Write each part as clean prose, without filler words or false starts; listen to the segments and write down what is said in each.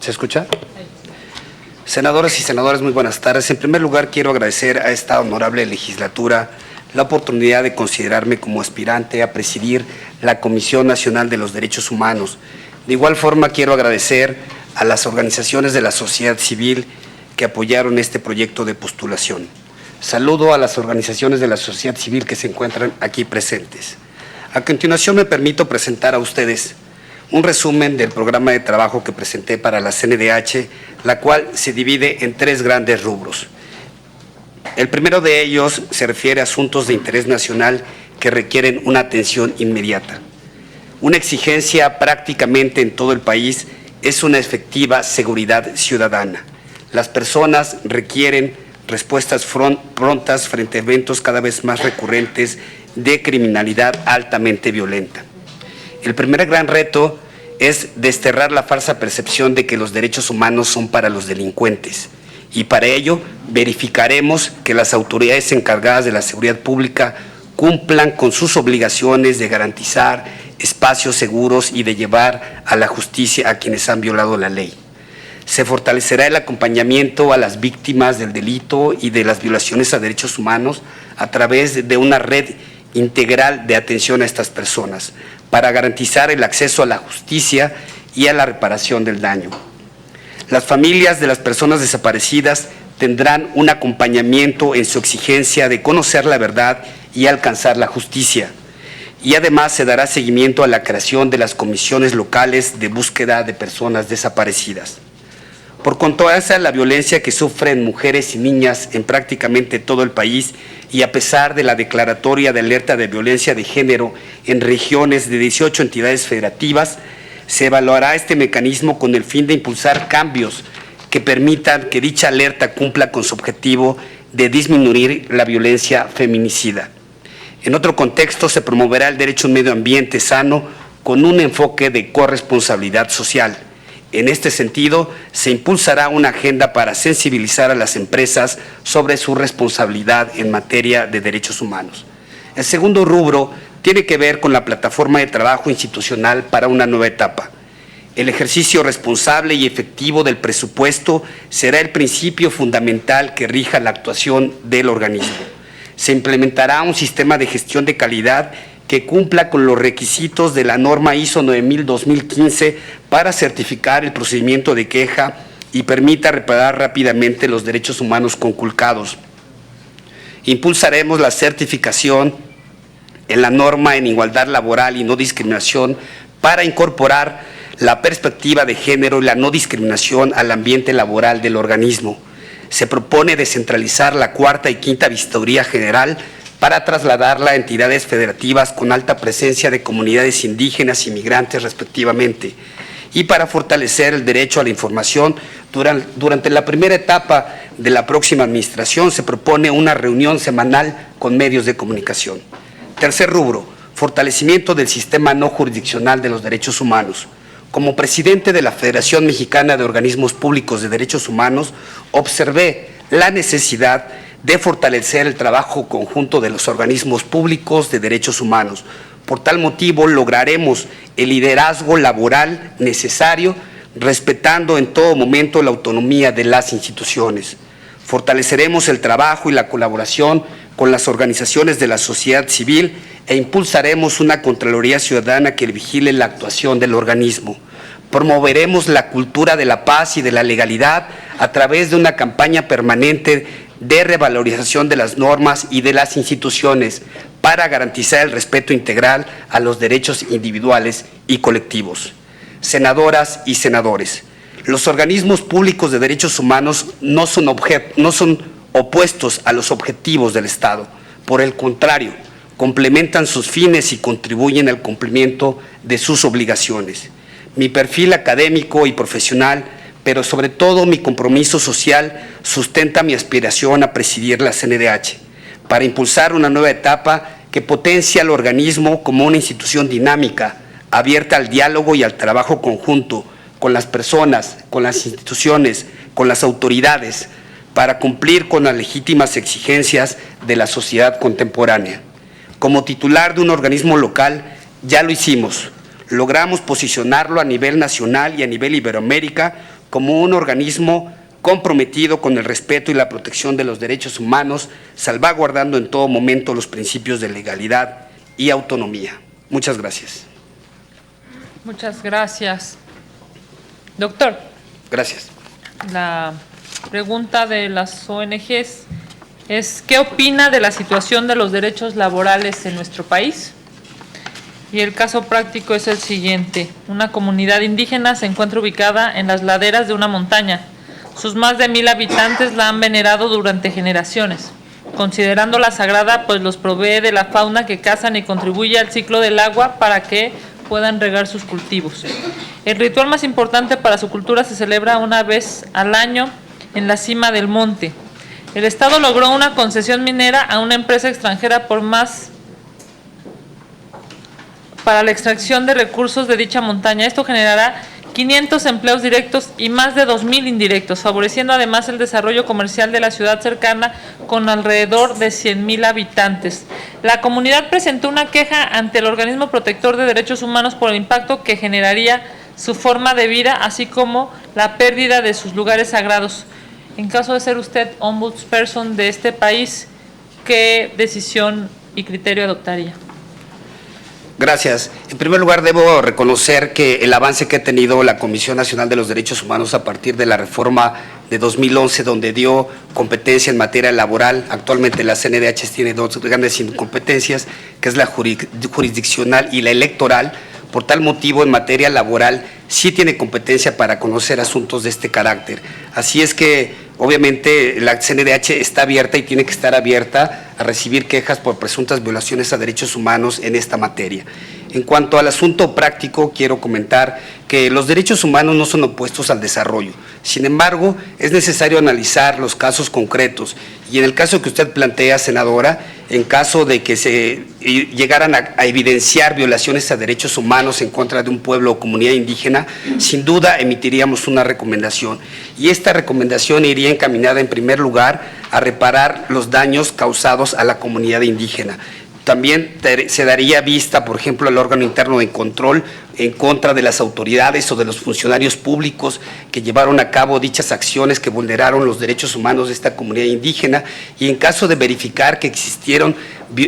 ¿Se escucha? Senadoras y senadores, muy buenas tardes. En primer lugar, quiero agradecer a esta honorable legislatura la oportunidad de considerarme como aspirante a presidir la Comisión Nacional de los Derechos Humanos. De igual forma, quiero agradecer a las organizaciones de la sociedad civil que apoyaron este proyecto de postulación. Saludo a las organizaciones de la sociedad civil que se encuentran aquí presentes. A continuación, me permito presentar a ustedes un resumen del programa de trabajo que presenté para la CNDH, la cual se divide en 3 grandes rubros. El primero de ellos se refiere a asuntos de interés nacional que requieren una atención inmediata. Una exigencia prácticamente en todo el país es una efectiva seguridad ciudadana. Las personas requieren respuestas prontas frente a eventos cada vez más recurrentes de criminalidad altamente violenta. El primer gran reto es desterrar la falsa percepción de que los derechos humanos son para los delincuentes, y para ello verificaremos que las autoridades encargadas de la seguridad pública cumplan con sus obligaciones de garantizar espacios seguros y de llevar a la justicia a quienes han violado la ley. Se fortalecerá el acompañamiento a las víctimas del delito y de las violaciones a derechos humanos a través de una red integral de atención a estas personas, para garantizar el acceso a la justicia y a la reparación del daño. Las familias de las personas desaparecidas tendrán un acompañamiento en su exigencia de conocer la verdad y alcanzar la justicia. Y además se dará seguimiento a la creación de las comisiones locales de búsqueda de personas desaparecidas. Por contraste a la violencia que sufren mujeres y niñas en prácticamente todo el país, y a pesar de la declaratoria de alerta de violencia de género en regiones de 18 entidades federativas, se evaluará este mecanismo con el fin de impulsar cambios que permitan que dicha alerta cumpla con su objetivo de disminuir la violencia feminicida. En otro contexto, se promoverá el derecho a un medio ambiente sano con un enfoque de corresponsabilidad social. En este sentido, se impulsará una agenda para sensibilizar a las empresas sobre su responsabilidad en materia de derechos humanos. El segundo rubro tiene que ver con la plataforma de trabajo institucional para una nueva etapa. El ejercicio responsable y efectivo del presupuesto será el principio fundamental que rija la actuación del organismo. Se implementará un sistema de gestión de calidad que cumpla con los requisitos de la norma ISO 9000-2015 para certificar el procedimiento de queja y permita reparar rápidamente los derechos humanos conculcados. Impulsaremos la certificación en la norma en igualdad laboral y no discriminación para incorporar la perspectiva de género y la no discriminación al ambiente laboral del organismo. Se propone descentralizar la 4ª y 5ª Vistoría General para trasladarla a entidades federativas con alta presencia de comunidades indígenas y migrantes respectivamente, y para fortalecer el derecho a la información. Durante la primera etapa de la próxima administración se propone una reunión semanal con medios de comunicación. Tercer rubro, fortalecimiento del sistema no jurisdiccional de los derechos humanos. Como presidente de la Federación Mexicana de Organismos Públicos de Derechos Humanos, observé la necesidad de fortalecer el trabajo conjunto de los organismos públicos de derechos humanos. Por tal motivo, lograremos el liderazgo laboral necesario, respetando en todo momento la autonomía de las instituciones. Fortaleceremos el trabajo y la colaboración con las organizaciones de la sociedad civil e impulsaremos una Contraloría Ciudadana que vigile la actuación del organismo. Promoveremos la cultura de la paz y de la legalidad a través de una campaña permanente de revalorización de las normas y de las instituciones para garantizar el respeto integral a los derechos individuales y colectivos. Senadoras y senadores, los organismos públicos de derechos humanos no son opuestos a los objetivos del Estado. Por el contrario, complementan sus fines y contribuyen al cumplimiento de sus obligaciones. Mi perfil académico y profesional, pero sobre todo mi compromiso social, sustenta mi aspiración a presidir la CNDH, para impulsar una nueva etapa que potencia al organismo como una institución dinámica, abierta al diálogo y al trabajo conjunto con las personas, con las instituciones, con las autoridades, para cumplir con las legítimas exigencias de la sociedad contemporánea. Como titular de un organismo local, ya lo hicimos. logramos posicionarlo a nivel nacional y a nivel Iberoamérica como un organismo comprometido con el respeto y la protección de los derechos humanos, salvaguardando en todo momento los principios de legalidad y autonomía. Muchas gracias. Muchas gracias. Doctor. Gracias. La pregunta de las ONGs es: ¿qué opina de la situación de los derechos laborales en nuestro país? Y el caso práctico es el siguiente. Una comunidad indígena se encuentra ubicada en las laderas de una montaña. Sus más de 1000 habitantes la han venerado durante generaciones, considerándola sagrada, pues los provee de la fauna que cazan y contribuye al ciclo del agua para que puedan regar sus cultivos. El ritual más importante para su cultura se celebra una vez al año en la cima del monte. El Estado logró una concesión minera a una empresa extranjera para la extracción de recursos de dicha montaña. Esto generará 500 empleos directos y más de 2000 indirectos, favoreciendo además el desarrollo comercial de la ciudad cercana con alrededor de 100,000 habitantes. La comunidad presentó una queja ante el organismo protector de derechos humanos por el impacto que generaría su forma de vida, así como la pérdida de sus lugares sagrados. En caso de ser usted ombudsperson de este país, ¿qué decisión y criterio adoptaría? Gracias. En primer lugar, debo reconocer que el avance que ha tenido la Comisión Nacional de los Derechos Humanos a partir de la reforma de 2011, donde dio competencia en materia laboral. Actualmente la CNDH tiene dos grandes incompetencias, que es la jurisdiccional y la electoral. Por tal motivo, en materia laboral, sí tiene competencia para conocer asuntos de este carácter. Así es que, obviamente, la CNDH está abierta y tiene que estar abierta a recibir quejas por presuntas violaciones a derechos humanos en esta materia. En cuanto al asunto práctico, quiero comentar que los derechos humanos no son opuestos al desarrollo. Sin embargo, es necesario analizar los casos concretos y en el caso que usted plantea, senadora, en caso de que se llegaran a evidenciar violaciones a derechos humanos en contra de un pueblo o comunidad indígena, sin duda emitiríamos una recomendación. Y esta recomendación iría encaminada en primer lugar a reparar los daños causados a la comunidad indígena. También se daría vista, por ejemplo, al órgano interno de control en contra de las autoridades o de los funcionarios públicos que llevaron a cabo dichas acciones que vulneraron los derechos humanos de esta comunidad indígena, y en caso de verificar que existieron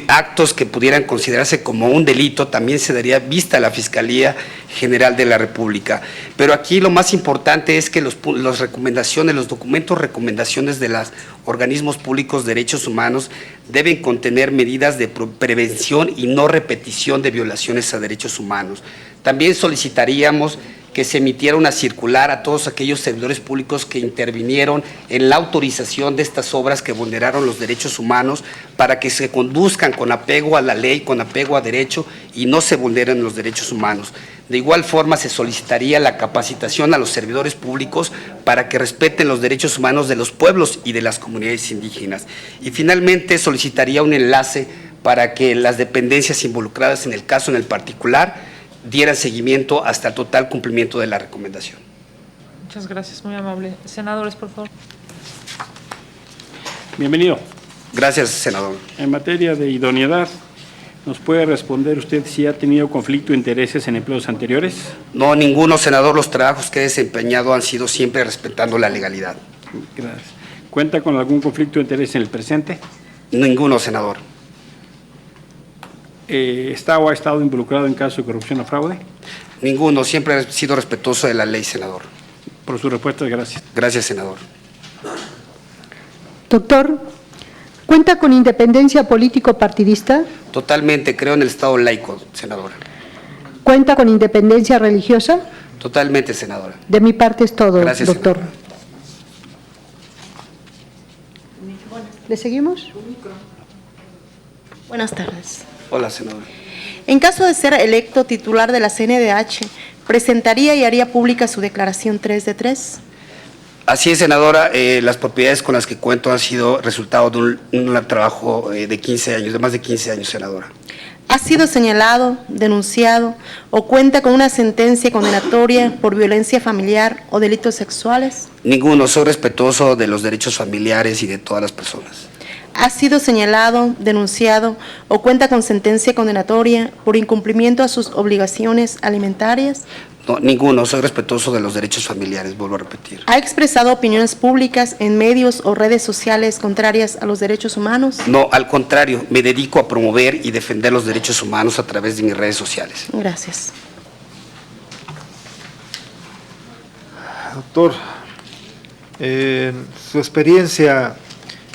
actos que pudieran considerarse como un delito, también se daría vista a la Fiscalía General de la República. Pero aquí lo más importante es que los documentos recomendaciones de los organismos públicos de derechos humanos deben contener medidas de prevención y no repetición de violaciones a derechos humanos. También solicitaríamos que se emitiera una circular a todos aquellos servidores públicos que intervinieron en la autorización de estas obras que vulneraron los derechos humanos, para que se conduzcan con apego a la ley, con apego a derecho y no se vulneren los derechos humanos. De igual forma, se solicitaría la capacitación a los servidores públicos para que respeten los derechos humanos de los pueblos y de las comunidades indígenas. Y finalmente, solicitaría un enlace para que las dependencias involucradas en el caso en el particular dieran seguimiento hasta el total cumplimiento de la recomendación. Muchas gracias, muy amable. Senadores, por favor. Bienvenido. Gracias, senador. En materia de idoneidad, ¿nos puede responder usted si ha tenido conflicto de intereses en empleos anteriores? No, ninguno, senador. Los trabajos que he desempeñado han sido siempre respetando la legalidad. Gracias. ¿Cuenta con algún conflicto de interés en el presente? Ninguno, senador. ¿Está o ha estado involucrado en casos de corrupción o fraude? Ninguno. Siempre he sido respetuoso de la ley, senador. Por su respuesta, gracias. Gracias, senador. Doctor, ¿cuenta con independencia político-partidista? Totalmente. Creo en el Estado laico, senadora. ¿Cuenta con independencia religiosa? Totalmente, senadora. De mi parte es todo, Gracias, doctor. senadora. ¿Le seguimos? Buenas tardes. Hola, senadora. En caso de ser electo titular de la CNDH, ¿presentaría y haría pública su declaración 3 de 3? Así es, senadora. Las propiedades con las que cuento han sido resultado de un trabajo de 15 años, de más de 15 años, senadora. ¿Ha sido señalado, denunciado o cuenta con una sentencia condenatoria por violencia familiar o delitos sexuales? Ninguno. Soy respetuoso de los derechos familiares y de todas las personas. ha sido señalado, denunciado o cuenta con sentencia condenatoria por incumplimiento a sus obligaciones alimentarias? No, ninguno. Soy respetuoso de los derechos familiares, vuelvo a repetir. ¿Ha expresado opiniones públicas en medios o redes sociales contrarias a los derechos humanos? No, al contrario, me dedico a promover y defender los derechos humanos a través de mis redes sociales. Gracias. Doctor, en su experiencia,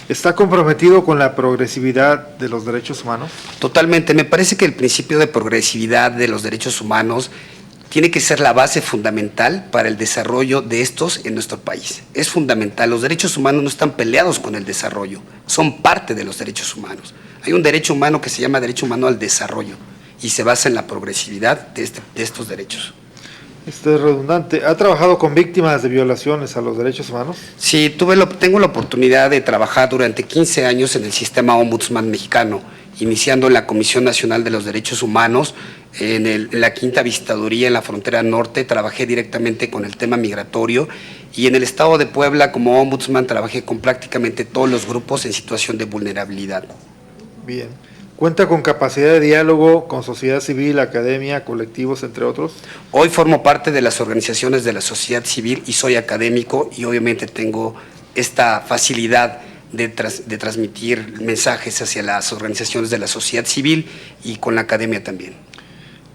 ¿está comprometido con la progresividad de los derechos humanos? Totalmente. Me parece que el principio de progresividad de los derechos humanos tiene que ser la base fundamental para el desarrollo de estos en nuestro país. Es fundamental. Los derechos humanos no están peleados con el desarrollo, son parte de los derechos humanos. Hay un derecho humano que se llama derecho humano al desarrollo y se basa en la progresividad de estos derechos. Esto es redundante. ¿Ha trabajado con víctimas de violaciones a los derechos humanos? Sí, tengo la oportunidad de trabajar durante 15 años en el sistema Ombudsman mexicano, iniciando en la Comisión Nacional de los Derechos Humanos, en la quinta visitaduría en la frontera norte, trabajé directamente con el tema migratorio, y en el estado de Puebla como Ombudsman trabajé con prácticamente todos los grupos en situación de vulnerabilidad. Bien. ¿Cuenta con capacidad de diálogo con sociedad civil, academia, colectivos, entre otros? Hoy formo parte de las organizaciones de la sociedad civil y soy académico, y obviamente tengo esta facilidad de transmitir mensajes hacia las organizaciones de la sociedad civil y con la academia también.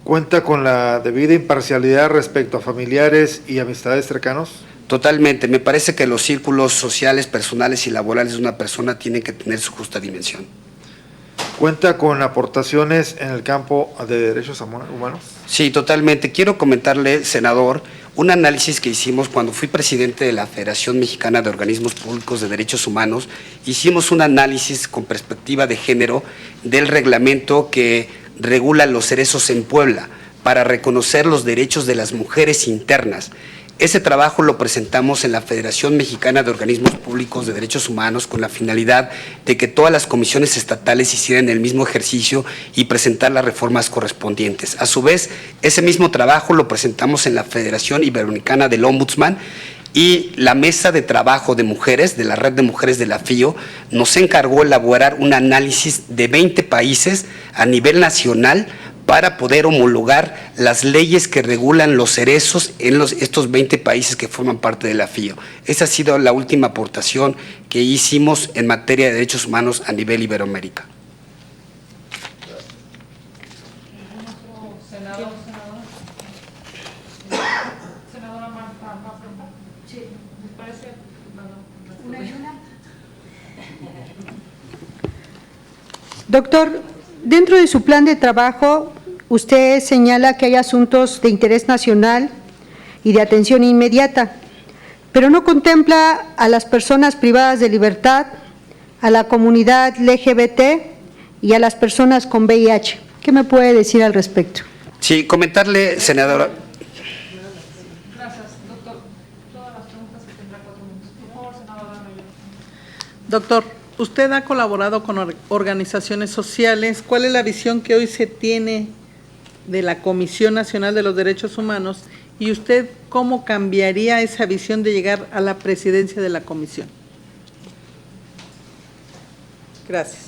¿Cuenta con la debida imparcialidad respecto a familiares y amistades cercanos? Totalmente. Me parece que los círculos sociales, personales y laborales de una persona tienen que tener su justa dimensión. ¿Cuenta con aportaciones en el campo de derechos humanos? Sí, totalmente. Quiero comentarle, senador, un análisis que hicimos cuando fui presidente de la Federación Mexicana de Organismos Públicos de Derechos Humanos. Hicimos un análisis con perspectiva de género del reglamento que regula los cerezos en Puebla para reconocer los derechos de las mujeres internas. Ese trabajo lo presentamos en la Federación Mexicana de Organismos Públicos de Derechos Humanos con la finalidad de que todas las comisiones estatales hicieran el mismo ejercicio y presentar las reformas correspondientes. A su vez, ese mismo trabajo lo presentamos en la Federación Iberoamericana del Ombudsman, y la mesa de trabajo de mujeres, de la red de mujeres de la FIO, nos encargó elaborar un análisis de 20 países a nivel nacional para poder homologar las leyes que regulan los cerezos en estos 20 países que forman parte de la FIO. Esa ha sido la última aportación que hicimos en materia de derechos humanos a nivel Iberoamérica. Doctor, dentro de su plan de trabajo, usted señala que hay asuntos de interés nacional y de atención inmediata, pero no contempla a las personas privadas de libertad, a la comunidad LGBT y a las personas con VIH. ¿Qué me puede decir al respecto? Sí, comentarle, senadora. Gracias, doctor. Todas las preguntas que tendrá 4 minutos. Por favor, senadora Mayor. Doctor, usted ha colaborado con organizaciones sociales. ¿Cuál es la visión que hoy se tiene de la Comisión Nacional de los Derechos Humanos y usted cómo cambiaría esa visión de llegar a la presidencia de la comisión? Gracias.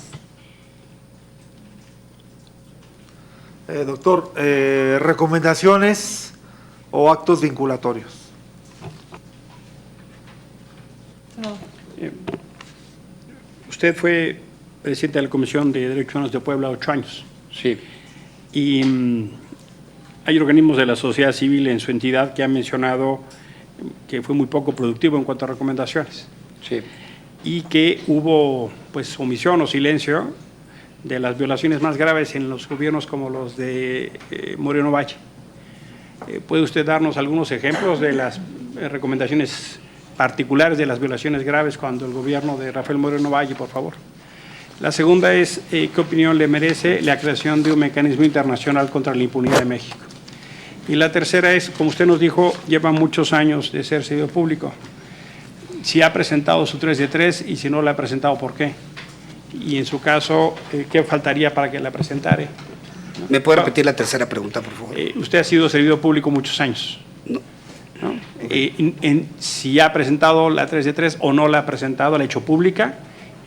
Doctor, recomendaciones o actos vinculatorios. Usted fue presidente de la Comisión de Derechos Humanos de Puebla 8 años. Sí. Y hay organismos de la sociedad civil en su entidad que han mencionado que fue muy poco productivo en cuanto a recomendaciones. Sí. Y que hubo pues omisión o silencio de las violaciones más graves en los gobiernos como los de Moreno Valle. ¿Puede usted darnos algunos ejemplos de las recomendaciones particulares de las violaciones graves cuando el gobierno de Rafael Moreno Valle, por favor? La segunda es, ¿qué opinión le merece la creación de un mecanismo internacional contra la impunidad de México? Y la tercera es, como usted nos dijo, lleva muchos años de ser servidor público. Si ha presentado su 3 de 3 y si no la ha presentado, ¿por qué? Y en su caso, ¿qué faltaría para que la presentare? ¿Me puede repetir la tercera pregunta, por favor? Usted ha sido servidor público muchos años. No. ¿No? Si ha presentado la 3 de 3 o no la ha presentado, la ha hecho pública,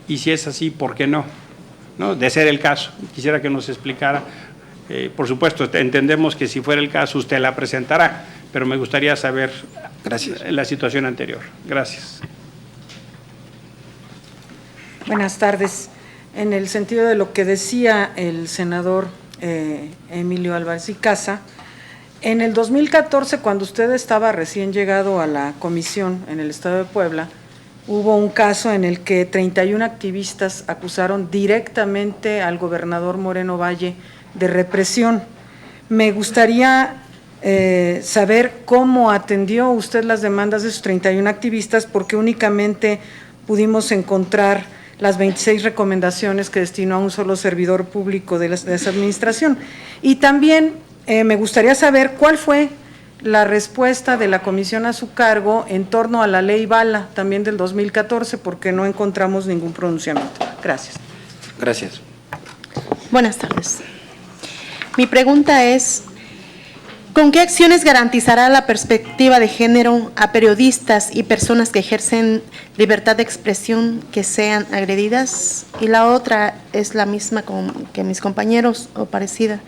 Y si es así, ¿por qué no? ¿No? De ser el caso, quisiera que nos explicara. Por supuesto, entendemos que si fuera el caso usted la presentará, pero me gustaría saber la situación anterior. Gracias. Buenas tardes. En el sentido de lo que decía el senador Emilio Álvarez y Casa, en el 2014, cuando usted estaba recién llegado a la comisión en el estado de Puebla, hubo un caso en el que 31 activistas acusaron directamente al gobernador Moreno Valle de represión. Me gustaría saber cómo atendió usted las demandas de esos 31 activistas, porque únicamente pudimos encontrar las 26 recomendaciones que destinó a un solo servidor público de esa administración. Y también me gustaría saber cuál fue la respuesta de la comisión a su cargo en torno a la ley Bala, también del 2014, porque no encontramos ningún pronunciamiento. Gracias. Gracias. Buenas tardes. Mi pregunta es, ¿con qué acciones garantizará la perspectiva de género a periodistas y personas que ejercen libertad de expresión que sean agredidas? Y la otra es la misma que mis compañeros o parecida,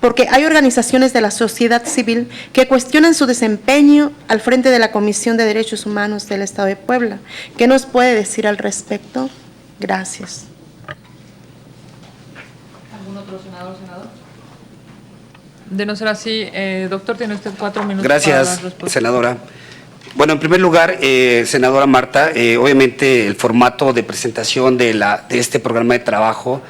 porque hay organizaciones de la sociedad civil que cuestionan su desempeño al frente de la Comisión de Derechos Humanos del Estado de Puebla. ¿Qué nos puede decir al respecto? Gracias. ¿Algún otro senador, senador? De no ser así, doctor, tiene usted 4 minutos. Gracias, para la respuesta. senadora. Bueno, en primer lugar, senadora Marta, obviamente el formato de presentación de este programa de trabajo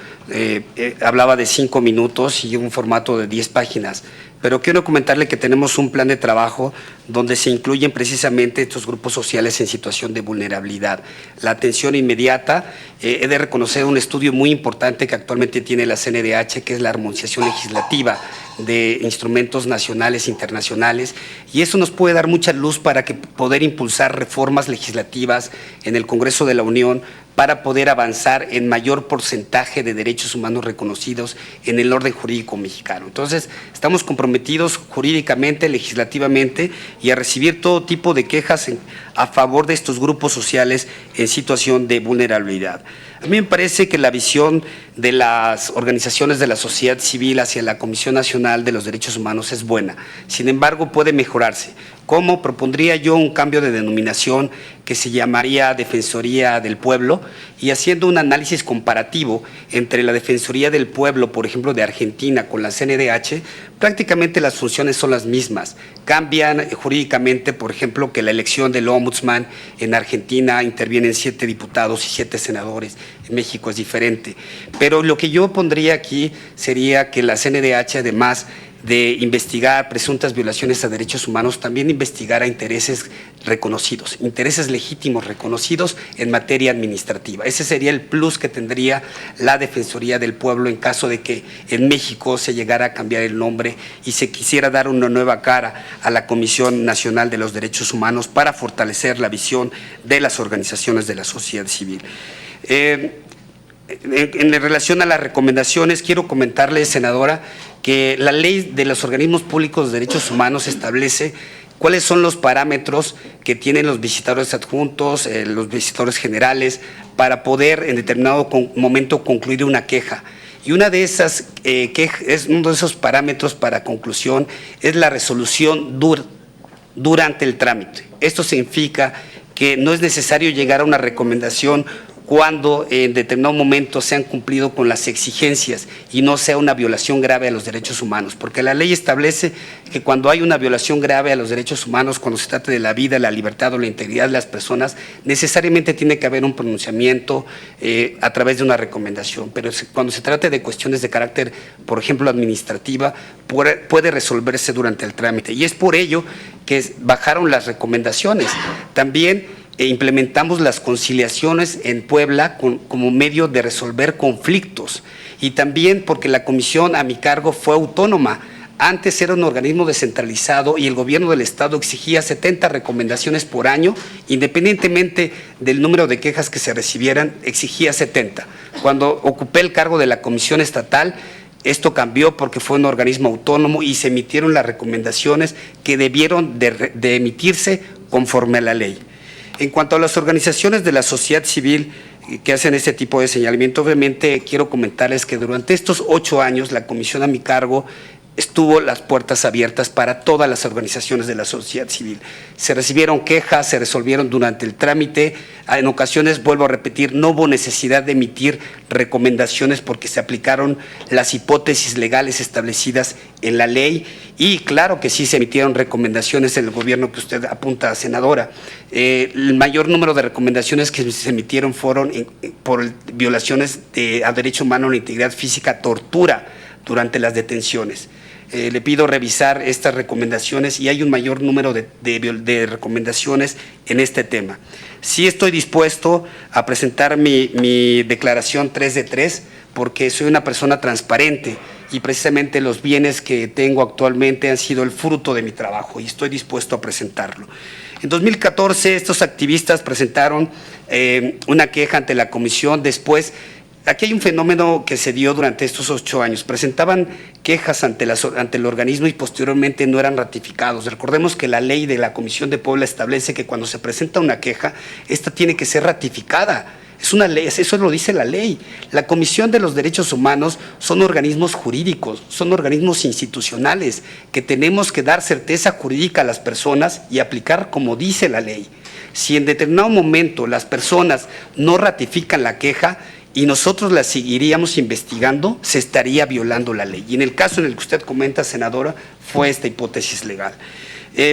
hablaba de 5 minutos y un formato de 10 páginas. Pero quiero comentarle que tenemos un plan de trabajo donde se incluyen precisamente estos grupos sociales en situación de vulnerabilidad. La atención inmediata, he de reconocer un estudio muy importante que actualmente tiene la CNDH, que es la armonización legislativa de instrumentos nacionales e internacionales, y eso nos puede dar mucha luz para poder impulsar reformas legislativas en el Congreso de la Unión para poder avanzar en mayor porcentaje de derechos humanos reconocidos en el orden jurídico mexicano. Entonces, estamos comprometidos jurídicamente, legislativamente, y a recibir todo tipo de quejas a favor de estos grupos sociales en situación de vulnerabilidad. A mí me parece que la visión de las organizaciones de la sociedad civil hacia la Comisión Nacional de los Derechos Humanos es buena, sin embargo puede mejorarse. ¿Cómo? Propondría yo un cambio de denominación que se llamaría Defensoría del Pueblo, y haciendo un análisis comparativo entre la Defensoría del Pueblo, por ejemplo, de Argentina con la CNDH, prácticamente las funciones son las mismas. Cambian jurídicamente, por ejemplo, que la elección del ombudsman en Argentina intervienen 7 diputados y 7 senadores, en México es diferente. Pero lo que yo pondría aquí sería que la CNDH, además de investigar presuntas violaciones a derechos humanos, también investigara intereses reconocidos, intereses legítimos reconocidos en materia administrativa. Ese sería el plus que tendría la Defensoría del Pueblo en caso de que en México se llegara a cambiar el nombre y se quisiera dar una nueva cara a la Comisión Nacional de los Derechos Humanos para fortalecer la visión de las organizaciones de la sociedad civil. En relación a las recomendaciones, quiero comentarle, senadora, que la ley de los organismos públicos de derechos humanos establece cuáles son los parámetros que tienen los visitadores adjuntos, los visitadores generales, para poder en determinado momento concluir una queja. Y una de esas uno de esos parámetros para conclusión es la resolución durante el trámite. Esto significa que no es necesario llegar a una recomendación cuando en determinado momento se han cumplido con las exigencias y no sea una violación grave a los derechos humanos, porque la ley establece que cuando hay una violación grave a los derechos humanos, cuando se trata de la vida, la libertad o la integridad de las personas, necesariamente tiene que haber un pronunciamiento a través de una recomendación, pero cuando se trata de cuestiones de carácter, por ejemplo, administrativa, puede resolverse durante el trámite, y es por ello que bajaron las recomendaciones. También implementamos las conciliaciones en Puebla como medio de resolver conflictos, y también porque la comisión a mi cargo fue autónoma. Antes era un organismo descentralizado y el gobierno del estado exigía 70 recomendaciones por año, independientemente del número de quejas que se recibieran, exigía 70. Cuando ocupé el cargo de la comisión estatal, esto cambió porque fue un organismo autónomo y se emitieron las recomendaciones que debieron de emitirse conforme a la ley. En cuanto a las organizaciones de la sociedad civil, que hacen este tipo de señalamiento. Obviamente quiero comentarles que durante estos 8 años la comisión a mi cargo estuvo las puertas abiertas para todas las organizaciones de la sociedad civil. Se recibieron quejas, se resolvieron durante el trámite. En ocasiones, vuelvo a repetir, no hubo necesidad de emitir recomendaciones porque se aplicaron las hipótesis legales establecidas en la ley, y claro que sí se emitieron recomendaciones en el gobierno que usted apunta, senadora. El mayor número de recomendaciones que se emitieron fueron por violaciones a derecho humano, la integridad física, tortura durante las detenciones. Le pido revisar estas recomendaciones y hay un mayor número de recomendaciones en este tema. Sí estoy dispuesto a presentar mi declaración 3 de 3 porque soy una persona transparente y precisamente los bienes que tengo actualmente han sido el fruto de mi trabajo y estoy dispuesto a presentarlo. En 2014 estos activistas presentaron una queja ante la comisión. Después, aquí hay un fenómeno que se dio durante estos 8 años. Presentaban quejas ante el organismo y posteriormente no eran ratificados. Recordemos que la ley de la Comisión de Puebla establece que cuando se presenta una queja, esta tiene que ser ratificada. Es una ley, eso lo dice la ley. La Comisión de los Derechos Humanos son organismos jurídicos, son organismos institucionales que tenemos que dar certeza jurídica a las personas y aplicar como dice la ley. Si en determinado momento las personas no ratifican la queja, y nosotros la seguiríamos investigando, se estaría violando la ley. Y en el caso en el que usted comenta, senadora, fue esta hipótesis legal.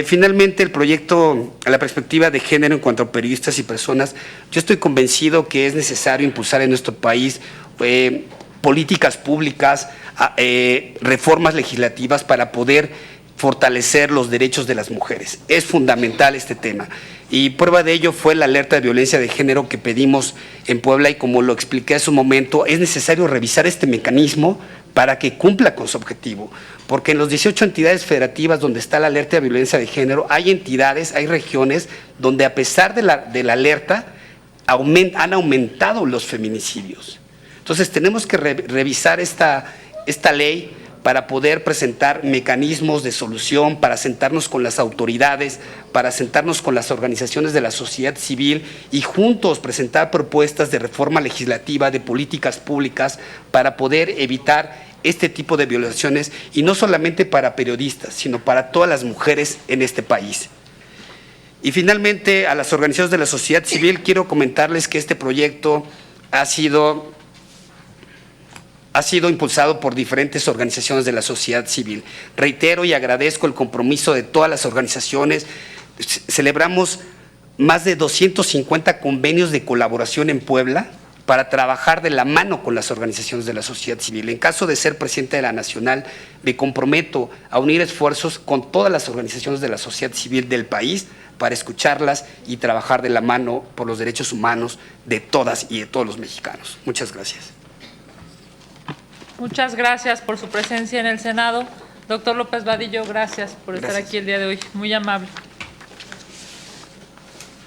Finalmente, el proyecto a la perspectiva de género en cuanto a periodistas y personas, yo estoy convencido que es necesario impulsar en nuestro país políticas públicas, reformas legislativas para poder fortalecer los derechos de las mujeres. Es fundamental este tema. Y prueba de ello fue la alerta de violencia de género que pedimos en Puebla y como lo expliqué hace un momento, es necesario revisar este mecanismo para que cumpla con su objetivo. Porque en los 18 entidades federativas donde está la alerta de violencia de género, hay entidades, hay regiones donde a pesar de la alerta han aumentado los feminicidios. Entonces tenemos que revisar esta ley para poder presentar mecanismos de solución, para sentarnos con las autoridades, para sentarnos con las organizaciones de la sociedad civil y juntos presentar propuestas de reforma legislativa, de políticas públicas, para poder evitar este tipo de violaciones, y no solamente para periodistas, sino para todas las mujeres en este país. Y finalmente, a las organizaciones de la sociedad civil, quiero comentarles que este proyecto ha sido impulsado por diferentes organizaciones de la sociedad civil. Reitero y agradezco el compromiso de todas las organizaciones. Celebramos más de 250 convenios de colaboración en Puebla para trabajar de la mano con las organizaciones de la sociedad civil. En caso de ser presidente de la Nacional, me comprometo a unir esfuerzos con todas las organizaciones de la sociedad civil del país para escucharlas y trabajar de la mano por los derechos humanos de todas y de todos los mexicanos. Muchas gracias. Muchas gracias por su presencia en el Senado. Doctor López Vadillo, gracias por estar aquí el día de hoy. Muy amable.